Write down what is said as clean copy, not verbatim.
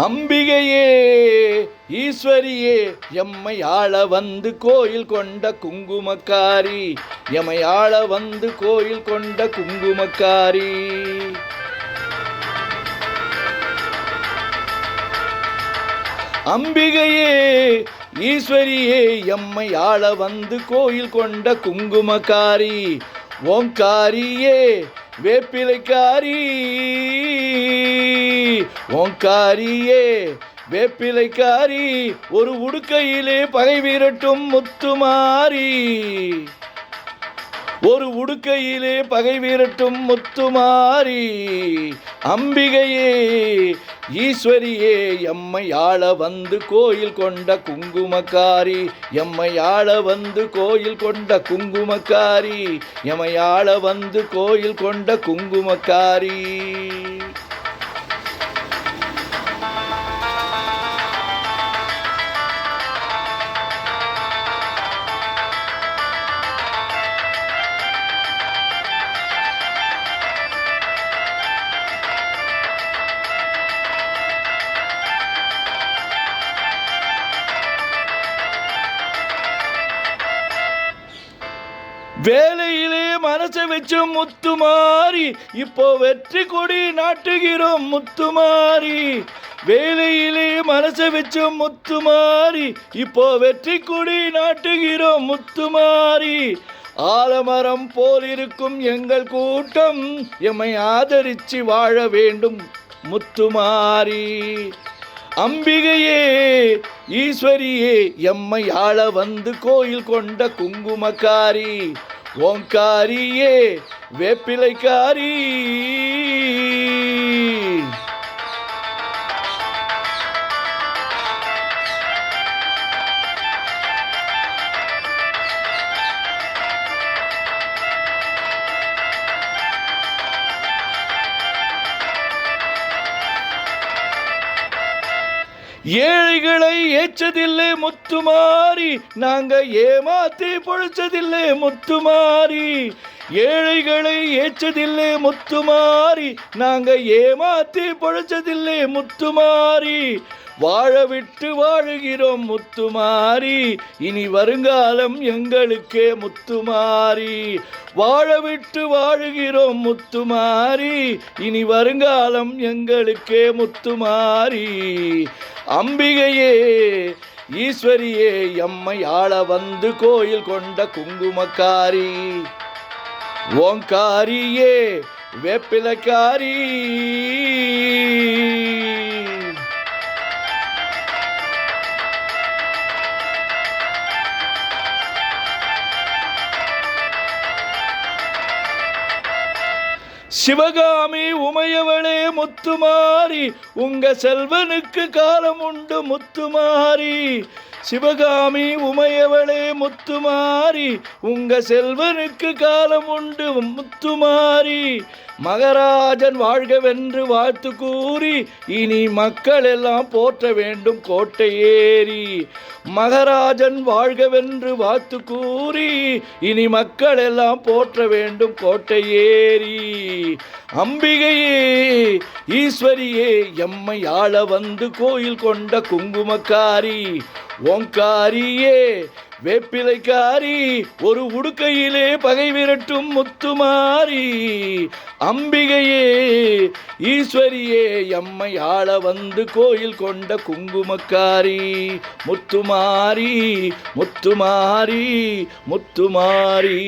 அம்பிகையே ஈஸ்வரியே எம்மை ஆள வந்து கோயில் கொண்ட குங்குமக்காரி, எம்மை ஆள வந்து கோயில் கொண்ட குங்குமக்காரி. அம்பிகையே ஈஸ்வரியே எம்மை ஆள வந்து கோயில் கொண்ட குங்குமக்காரி, ஓங்காரியே வேப்பிலைக்காரி, ஓங்காரியே வேப்பிலைக்காரி, ஒரு உடுக்கையிலே பகை விரட்டும் முத்துமாரி, ஒரு உடுக்கையிலே பகை விரட்டும் முத்துமாரி. அம்பிகையே ஈஸ்வரியே எம்மை ஆள வந்து கோயில் கொண்ட குங்குமக்காரி, எம்மை ஆள வந்து கோயில் கொண்ட குங்குமக்காரி, எம்மை ஆள வந்து கோயில் கொண்ட குங்குமக்காரி. வேலையிலே மனசை வச்சு முத்துமாரி, இப்போ வெற்றி கொடி நாட்டுகிறோம் முத்துமாரி. வேலையிலே மனசை வச்சு முத்துமாரி, இப்போ வெற்றி கொடி நாட்டுகிறோம் முத்துமாரி. ஆலமரம் போல் இருக்கும் எங்கள் கூட்டம், எம்மை ஆதரிச்சு வாழ வேண்டும் முத்துமாரி. அம்பிகையே ஈஸ்வரியே எம்மை ஆள வந்து கோயில் கொண்ட குங்குமக்காரி, ஓங்காரியே வேப்பிலைக்காரி. ஏழைகளை ஏற்றதில்லை முத்துமாரி, நாங்க ஏமாத்தி பொழைச்சதில்லை முத்துமாரி. ஏழைகளை ஏற்றதில்லை முத்துமாரி, நாங்க ஏமாத்தி பொழைச்சதில்லை முத்துமாரி. வாழ விட்டு வாழுகிறோம் முத்துமாரி, இனி வருங்காலம் எங்களுக்கே முத்துமாரி. வாழ விட்டு வாழுகிறோம் முத்துமாரி, இனி வருங்காலம் எங்களுக்கே முத்துமாரி. அம்பிகையே ஈஸ்வரியே எம்மை ஆள வந்து கோயில் கொண்ட குங்குமக்காரி, ஓங்காரியே வேப்பிலைக்காரி. சிவகாமி உமையவளே முத்துமாரி, உங்க செல்வனுக்கு காலம் உண்டு முத்துமாரி. சிவகாமி உமையவளே முத்துமாரி, உங்க செல்வனுக்கு காலம் உண்டு முத்துமாரி. மகராஜன் வாழ்கவென்று வாழ்த்து கூறி, இனி மக்கள் எல்லாம் போற்ற வேண்டும் கோட்டை ஏறி. மகராஜன் வாழ்கவென்று வாழ்த்து கூறி, இனி மக்கள் எல்லாம் போற்ற வேண்டும் கோட்டை ஏறி. அம்பிகையே ஈஸ்வரியே எம்மை ஆள வந்து கோயில் கொண்ட குங்குமக்காரி, ஓங்காரியே வேப்பிலைக்காரி, ஒரு உடுக்கையிலே பகை விரட்டும் முத்துமாரி. அம்பிகையே ஈஸ்வரியே எம்மை ஆள வந்து கோயில் கொண்ட குங்குமக்காரி, முத்துமாரி முத்துமாரி முத்துமாரி.